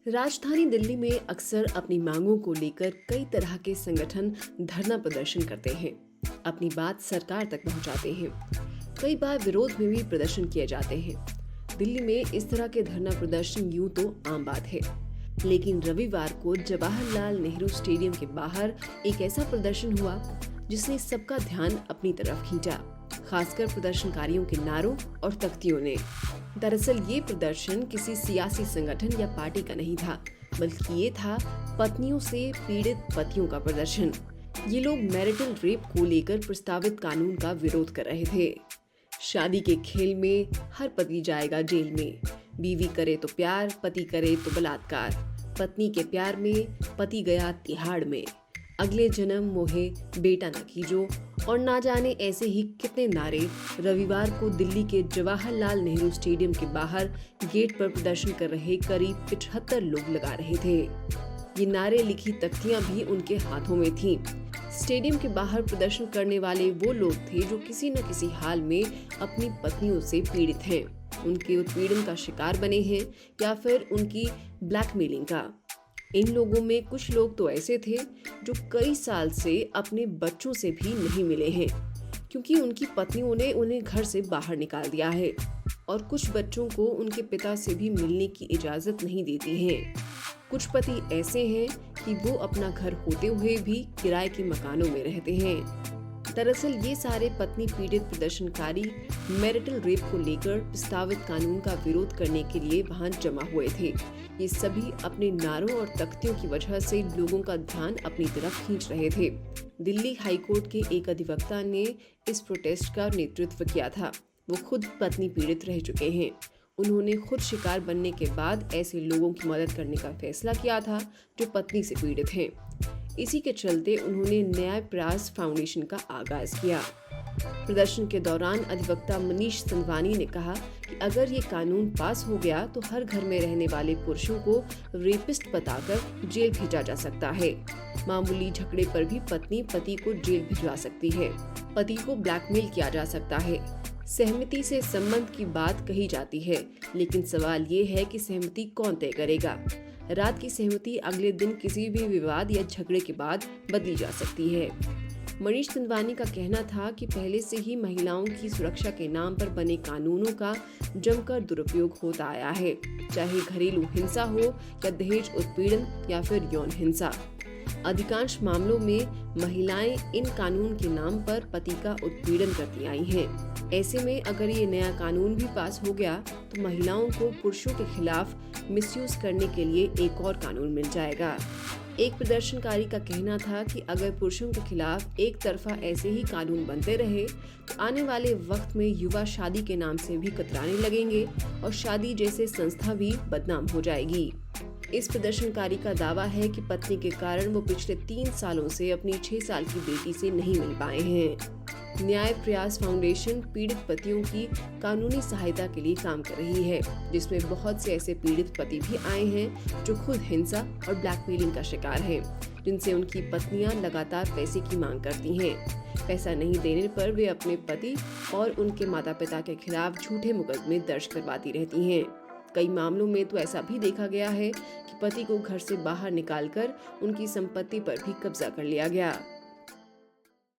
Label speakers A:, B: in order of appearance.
A: राजधानी दिल्ली में अक्सर अपनी मांगों को लेकर कई तरह के संगठन धरना प्रदर्शन करते हैं, अपनी बात सरकार तक पहुंचाते हैं। कई बार विरोध में भी प्रदर्शन किए जाते हैं। दिल्ली में इस तरह के धरना प्रदर्शन यूं तो आम बात है, लेकिन रविवार को जवाहरलाल नेहरू स्टेडियम के बाहर एक ऐसा प्रदर्शन हुआ जिसने सबका ध्यान अपनी तरफ खींचा, खासकर प्रदर्शनकारियों के नारों और तख्तियों ने। दरअसल ये प्रदर्शन किसी सियासी संगठन या पार्टी का नहीं था, बल्कि ये था पत्नियों से पीड़ित पतियों का प्रदर्शन। ये लोग मैरिटल रेप को लेकर प्रस्तावित कानून का विरोध कर रहे थे। शादी के खेल में हर पति जाएगा जेल में, बीवी करे तो प्यार, पति करे तो बलात्कार, पत्नी के प्यार में पति गया तिहाड़ में, अगले जन्म मोहे बेटा न कीजो और ना जाने ऐसे ही कितने नारे रविवार को दिल्ली के जवाहरलाल नेहरू स्टेडियम के बाहर गेट पर प्रदर्शन कर रहे करीब 75 लोग लगा रहे थे। ये नारे लिखी तख्तियां भी उनके हाथों में थीं। स्टेडियम के बाहर प्रदर्शन करने वाले वो लोग थे जो किसी न किसी हाल में अपनी पत्नियों से पीड़ित हैं, उनके उत्पीड़न का शिकार बने हैं या फिर उनकी ब्लैकमेलिंग का। इन लोगों में कुछ लोग तो ऐसे थे जो कई साल से अपने बच्चों से भी नहीं मिले हैं, क्योंकि उनकी पत्नियों ने उन्हें घर से बाहर निकाल दिया है, और कुछ बच्चों को उनके पिता से भी मिलने की इजाजत नहीं देती हैं। कुछ पति ऐसे हैं कि वो अपना घर होते हुए भी किराए के मकानों में रहते हैं। दरअसल ये सारे पत्नी पीड़ित प्रदर्शनकारी मैरिटल रेप को लेकर प्रस्तावित कानून का विरोध करने के लिए वहां जमा हुए थे। ये सभी अपने नारों और तख्तियों की वजह से लोगों का ध्यान अपनी तरफ खींच रहे थे। दिल्ली हाईकोर्ट के एक अधिवक्ता ने इस प्रोटेस्ट का नेतृत्व किया था। वो खुद पत्नी पीड़ित रह चुके हैं। उन्होंने खुद शिकार बनने के बाद ऐसे लोगों की मदद करने का फैसला किया था जो पत्नी से पीड़ित हैं। इसी के चलते उन्होंने न्याय प्रयास फाउंडेशन का आगाज किया। प्रदर्शन के दौरान अधिवक्ता मनीष संधवानी ने कहा कि अगर ये कानून पास हो गया तो हर घर में रहने वाले पुरुषों को रेपिस्ट बताकर जेल भेजा जा सकता है। मामूली झगड़े पर भी पत्नी पति को जेल भिजवा सकती है। पति को ब्लैकमेल किया जा सकता है। सहमति से संबंध की बात कही जाती है, लेकिन सवाल ये है कि सहमति कौन तय करेगा। रात की सहमति अगले दिन किसी भी विवाद या झगड़े के बाद बदली जा सकती है। मनीष संधवानी का कहना था कि पहले से ही महिलाओं की सुरक्षा के नाम पर बने कानूनों का जमकर दुरुपयोग होता आया है, चाहे घरेलू हिंसा हो या दहेज उत्पीड़न या फिर यौन हिंसा। अधिकांश मामलों में महिलाएं इन कानून के नाम पर पति का उत्पीड़न करती आई हैं। ऐसे में अगर ये नया कानून भी पास हो गया तो महिलाओं को पुरुषों के खिलाफ मिसयूज करने के लिए एक और कानून मिल जाएगा। एक प्रदर्शनकारी का कहना था कि अगर पुरुषों के खिलाफ एक तरफा ऐसे ही कानून बनते रहे तो आने वाले वक्त में युवा शादी के नाम से भी कतराने लगेंगे और शादी जैसे संस्था भी बदनाम हो जाएगी। इस प्रदर्शनकारी का दावा है कि पत्नी के कारण वो पिछले 3 सालों से अपनी 6 साल की बेटी से नहीं मिल पाए हैं। न्याय प्रयास फाउंडेशन पीड़ित पतियों की कानूनी सहायता के लिए काम कर रही है, जिसमें बहुत से ऐसे पीड़ित पति भी आए हैं जो खुद हिंसा और ब्लैकमेलिंग का शिकार हैं, जिनसे उनकी पत्नियां लगातार पैसे की मांग करती हैं। पैसा नहीं देने पर वे अपने पति और उनके माता पिता के खिलाफ झूठे मुकदमे दर्ज करवाती रहती हैं। कई मामलों में तो ऐसा भी देखा गया है कि पति को घर से बाहर निकालकर उनकी संपत्ति पर भी कब्जा कर लिया गया।